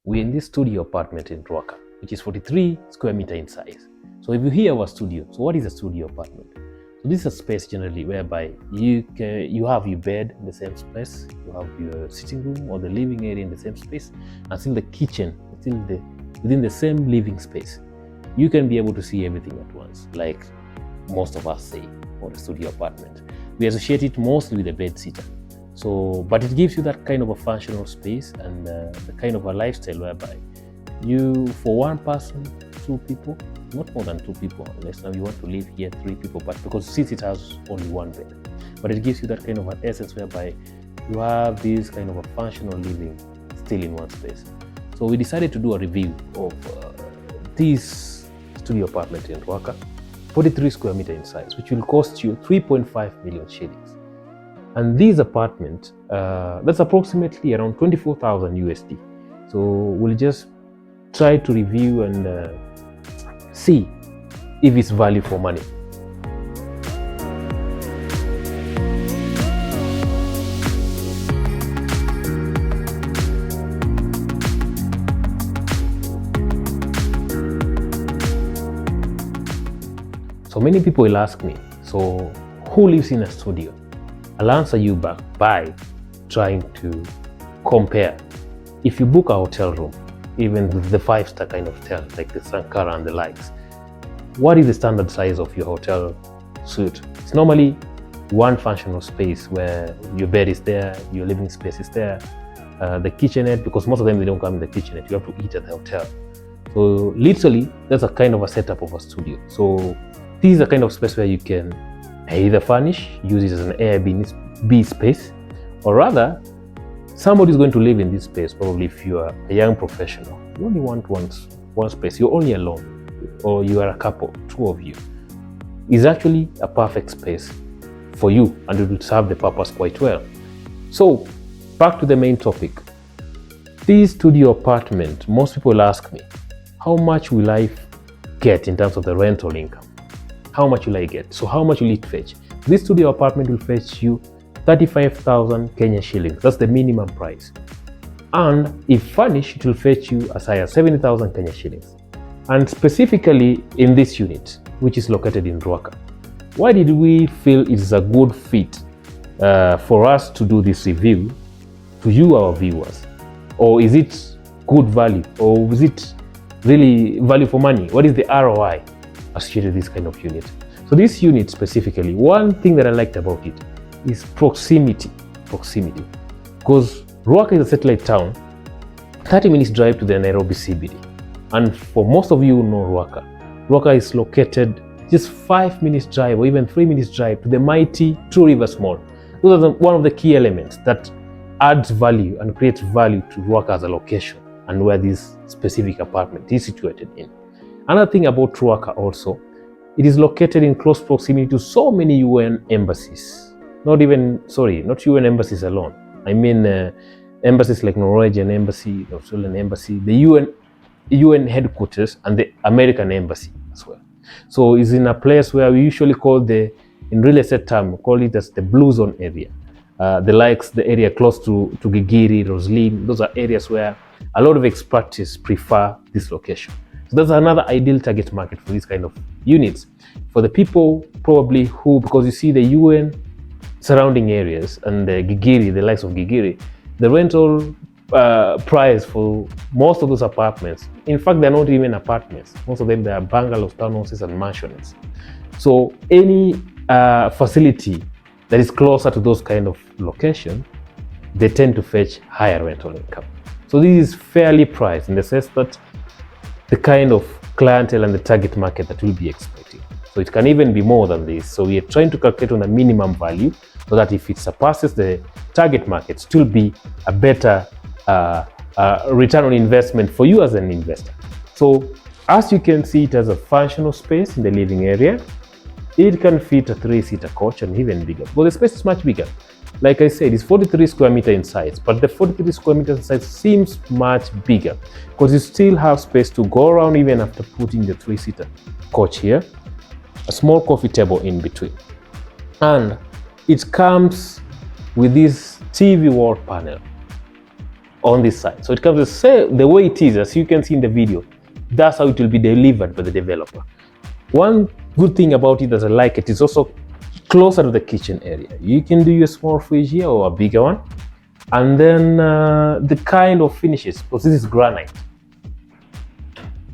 We're in this studio apartment in Ruaka, which is 43 square meter in size. So if you hear our studio, so what is a studio apartment? So this is a space generally whereby you have your bed in the same space, you have your sitting room or the living area in the same space, and still the kitchen within the same living space. You can be able to see everything at once, like most of us say for the studio apartment. We associate it mostly with a bed sitter. So, but it gives you that kind of a functional space and the kind of a lifestyle whereby you, for one person, two people, not more than two people, unless now you want to live here, three people, but because since it has only one bed, but it gives you that kind of an essence whereby you have this kind of a functional living still in one space. So we decided to do a review of this studio apartment in Ruaka, 43 square meter in size, which will cost you 3.5 million shillings. And this apartment, that's approximately around 24,000 USD. So we'll just try to review and see if it's value for money. So many people will ask me, so who lives in a studio? I'll answer you back by trying to compare. If you book a hotel room, even the 5-star kind of hotel, like the Sankara and the likes, what is the standard size of your hotel suite? It's normally one functional space where your bed is there, your living space is there, the kitchenette, because most of them, they don't come in the kitchenette, you have to eat at the hotel. So literally, that's a kind of a setup of a studio. So this is a kind of space where you can either furnish, use it as an Airbnb space, or rather, somebody's going to live in this space. Probably if you are a young professional, you only want one space, you're only alone, or you are a couple, two of you. It's actually a perfect space for you, and it will serve the purpose quite well. So, back to the main topic. This studio apartment, most people ask me, how much will I get in terms of the rental income? How much will I get? So how much will it fetch? This studio apartment will fetch you 35,000 Kenya shillings. That's the minimum price. And if furnished, it will fetch you as high as 70,000 Kenya shillings. And specifically in this unit, which is located in Ruaka, why did we feel it is a good fit for us to do this review to you, our viewers? Or is it good value? Or is it really value for money? What is the ROI associated with this kind of unit? So this unit specifically, one thing that I liked about it is proximity. Because Ruaka is a satellite town, 30 minutes drive to the Nairobi CBD. And for most of you who know Ruaka, Ruaka is located just 5 minutes drive or even 3 minutes drive to the mighty Two Rivers Mall. Those are one of the key elements that adds value and creates value to Ruaka as a location and where this specific apartment is situated in. Another thing about Ruaka also, it is located in close proximity to so many UN embassies. Not UN embassies alone. I mean embassies like Norwegian embassy, the Australian embassy, the UN headquarters, and the American embassy as well. So it's in a place where we usually call in real estate term, call it as the blue zone area. The area close to Gigiri, Roslin, those are areas where a lot of expatriates prefer this location. So that's another ideal target market for these kind of units. For the people probably who, because you see the UN surrounding areas and the Gigiri, the likes of Gigiri, the rental price for most of those apartments, in fact, they're not even apartments. Most of them, they are bungalows, townhouses, and mansions. So any facility that is closer to those kind of location, they tend to fetch higher rental income. So this is fairly priced in the sense that the kind of clientele and the target market that we'll be expecting. So it can even be more than this. So we are trying to calculate on a minimum value so that if it surpasses the target market, it will be a better return on investment for you as an investor. So as you can see, it has a functional space in the living area. It can fit a 3-seater coach and even bigger. But the space is much bigger. Like I said, it's 43 square meter in size, but the 43 square meters in size seems much bigger because you still have space to go around even after putting the 3-seater coach here, a small coffee table in between. And it comes with this TV wall panel. on this side. So it comes the way it is, as you can see in the video. That's how it will be delivered by the developer. One good thing about it that I like it is also closer to the kitchen area. You can do your small fridge here or a bigger one. And then the kind of finishes, because this is granite,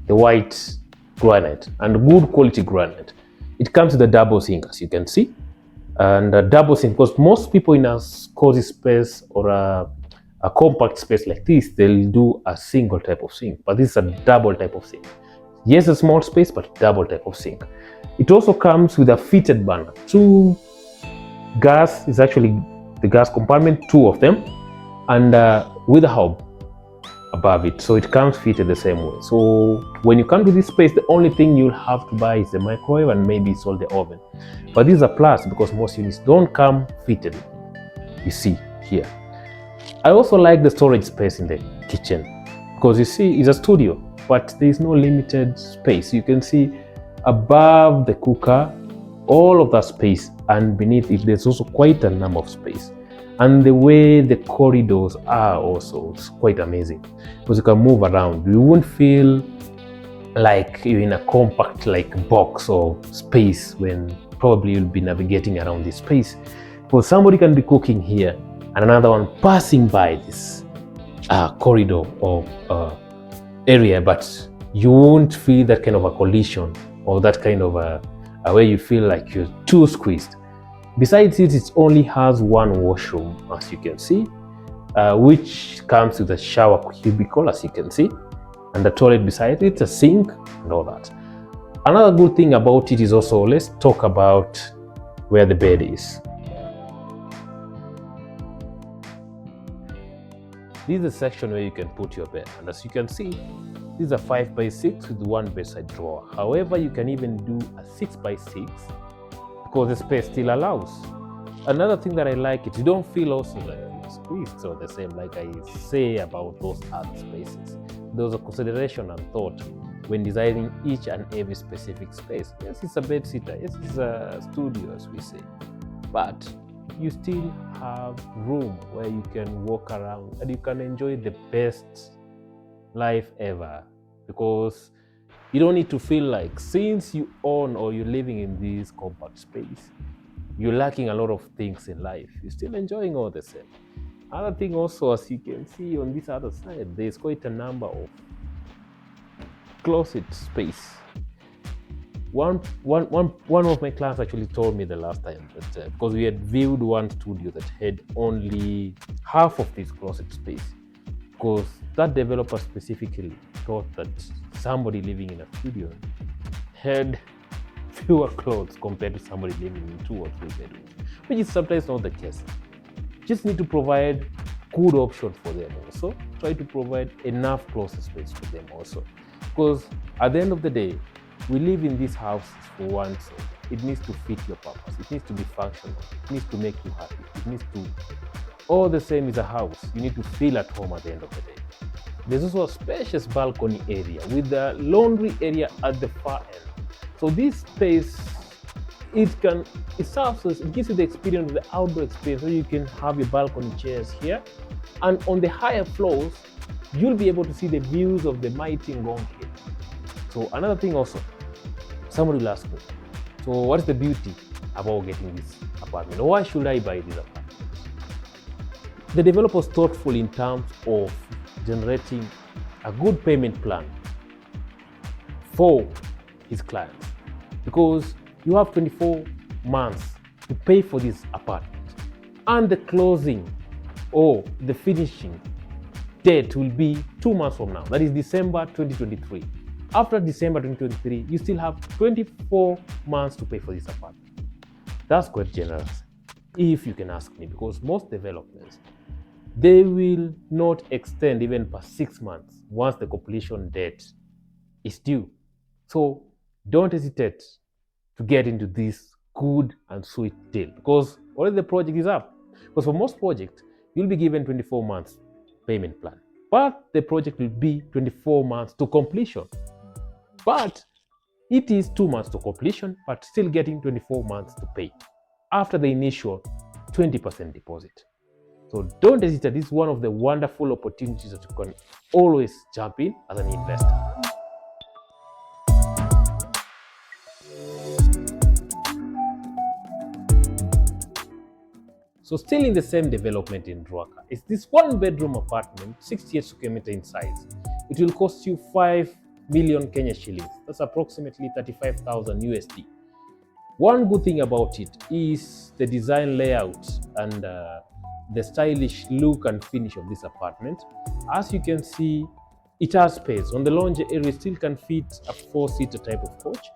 the white granite, and good quality granite. It comes with a double sink, as you can see, and a double sink, because most people in a cozy space or a compact space like this, they'll do a single type of sink, but this is a double type of sink. Yes, a small space, but double type of sink. It also comes with a fitted burner. Two gas is actually the gas compartment, two of them, and with a hob above it. So it comes fitted the same way. So when you come to this space, the only thing you'll have to buy is the microwave and maybe install the oven. But this is a plus because most units don't come fitted. You see here. I also like the storage space in the kitchen because you see it's a studio, but there is no limited space. You can see above the cooker all of that space, and beneath it there's also quite a number of space. And the way the corridors are also, it's quite amazing because you can move around. You won't feel like you're in a compact like box or space when probably you'll be navigating around this space. Because somebody can be cooking here and another one passing by this corridor or area, but you won't feel that kind of a collision or that kind of a where you feel like you're too squeezed. Besides it only has one washroom, as you can see, which comes with a shower cubicle, as you can see, and the toilet beside it, a sink, and all that. Another good thing about it is also, let's talk about where the bed is. This is a section where you can put your bed, and as you can see, this is a 5x6 with one bedside drawer. However, you can even do a 6x6 because the space still allows. Another thing that I like it, you don't feel also like you're squeezed or the same like I say about those other spaces. There was a consideration and thought when designing each and every specific space. Yes, it's a bed sitter. Yes, it's a studio, as we say, but you still have room where you can walk around and you can enjoy the best life ever, because you don't need to feel like since you own or you're living in this compact space, you're lacking a lot of things in life. You're still enjoying all the same. Other thing also, as you can see on this other side, there's quite a number of closet space. One of my clients actually told me the last time that because we had viewed one studio that had only half of this closet space, because that developer specifically thought that somebody living in a studio had fewer clothes compared to somebody living in 2 or 3 bedrooms, which is sometimes not the case. Just need to provide good options for them also. Try to provide enough closet space for them also, because at the end of the day, we live in this house for one, so it needs to fit your purpose. It needs to be functional. It needs to make you happy. It needs to, all the same is a house. You need to feel at home at the end of the day. There's also a spacious balcony area with the laundry area at the far end. So this space, it serves as, it gives you the experience, the outdoor experience, where you can have your balcony chairs here. And on the higher floors, you'll be able to see the views of the mighty Ngong Hill. So another thing also, somebody will ask me, so what is the beauty about getting this apartment? Why should I buy this apartment? The developer is thoughtful in terms of generating a good payment plan for his clients, because you have 24 months to pay for this apartment, and the closing or the finishing date will be 2 months from now. That is December 2023. After December 2023, you still have 24 months to pay for this apartment. That's quite generous, if you can ask me, because most developments, they will not extend even past 6 months once the completion date is due. So don't hesitate to get into this good and sweet deal, because already the project is up. Because for most projects, you'll be given 24 months payment plan, but the project will be 24 months to completion. But it is 2 months to completion, but still getting 24 months to pay after the initial 20% deposit. So don't hesitate. This is one of the wonderful opportunities that you can always jump in as an investor. So still in the same development in Ruaka, it's this 1-bedroom apartment, 68 square meter in size. It will cost you 5 million Kenya shillings. That's approximately 35,000 USD. One good thing about it is the design layout and the stylish look and finish of this apartment. As you can see, it has space. On the lounge area, it still can fit a 4-seater type of coach.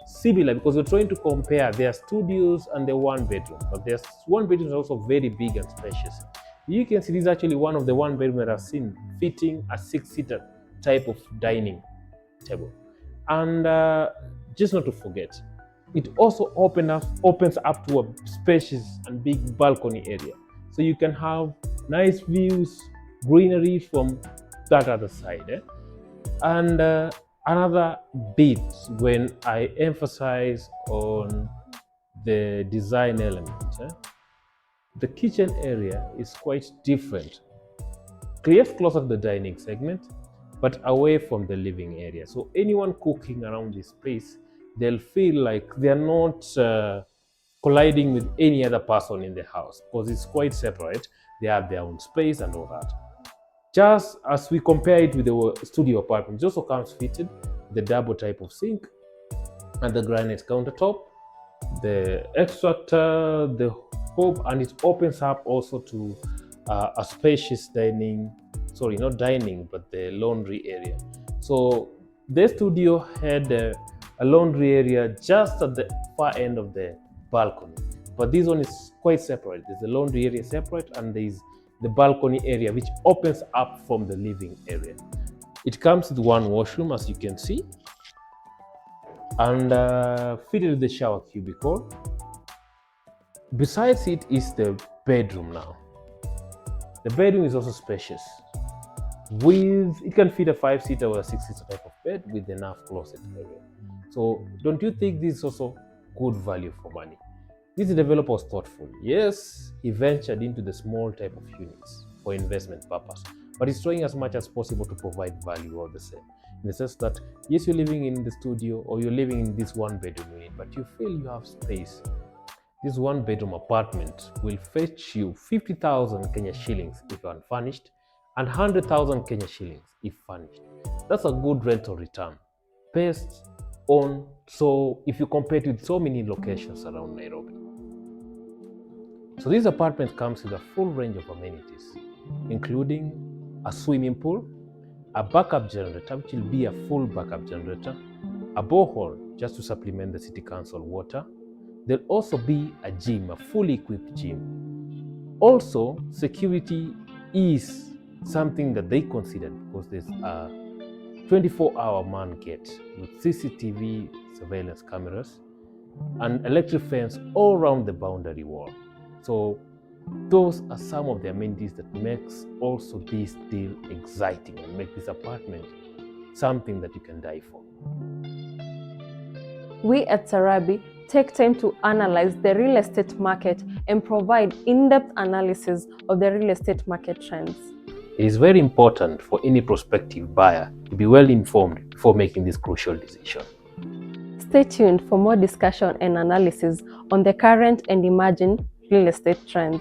Similar, because we're trying to compare their studios and the 1-bedroom, but their 1-bedroom is also very big and spacious. You can see this is actually one of the 1-bedroom that I've seen fitting a 6-seater type of dining table. And just not to forget, it also opens up to a spacious and big balcony area. So you can have nice views, greenery from that other side. And another bit when I emphasize on the design element, the kitchen area is quite different. Yes, closer to the dining segment, but away from the living area. So anyone cooking around this space, they'll feel like they're not colliding with any other person in the house because it's quite separate. They have their own space and all that. Just as we compare it with the studio apartment, it also comes fitted the double type of sink and the granite countertop, the extractor, the hob, and it opens up also to a spacious dining, sorry, not dining, but the laundry area. So the studio had a laundry area just at the far end of the balcony, but this one is quite separate. There's the laundry area separate, and there's the balcony area which opens up from the living area. It comes with one washroom, as you can see, and fitted with the shower cubicle. Besides it is the bedroom now. The bedroom is also spacious. It can fit a 5-seater or a 6-seater type of bed with enough closet area. So don't you think this is also good value for money? This developer was thoughtful. Yes, he ventured into the small type of units for investment purpose, but he's trying as much as possible to provide value all the same. In the sense that, yes, you're living in the studio or you're living in this 1-bedroom unit, but you feel you have space. This 1-bedroom apartment will fetch you 50,000 Kenya shillings if unfurnished and 100,000 Kenya shillings if furnished. That's a good rental return based on, so if you compare it with so many locations around Nairobi. So this apartment comes with a full range of amenities, including a swimming pool, a backup generator, which will be a full backup generator, a borehole just to supplement the city council water. There'll also be a gym, a fully equipped gym. Also, security is something that they considered because there's a 24-hour man gate with CCTV surveillance cameras and electric fence all around the boundary wall. So those are some of the amenities that makes also this deal exciting and make this apartment something that you can die for. We at Sarabi take time to analyze the real estate market and provide in-depth analysis of the real estate market trends. It is very important for any prospective buyer to be well informed before making this crucial decision. Stay tuned for more discussion and analysis on the current and emerging real estate trends.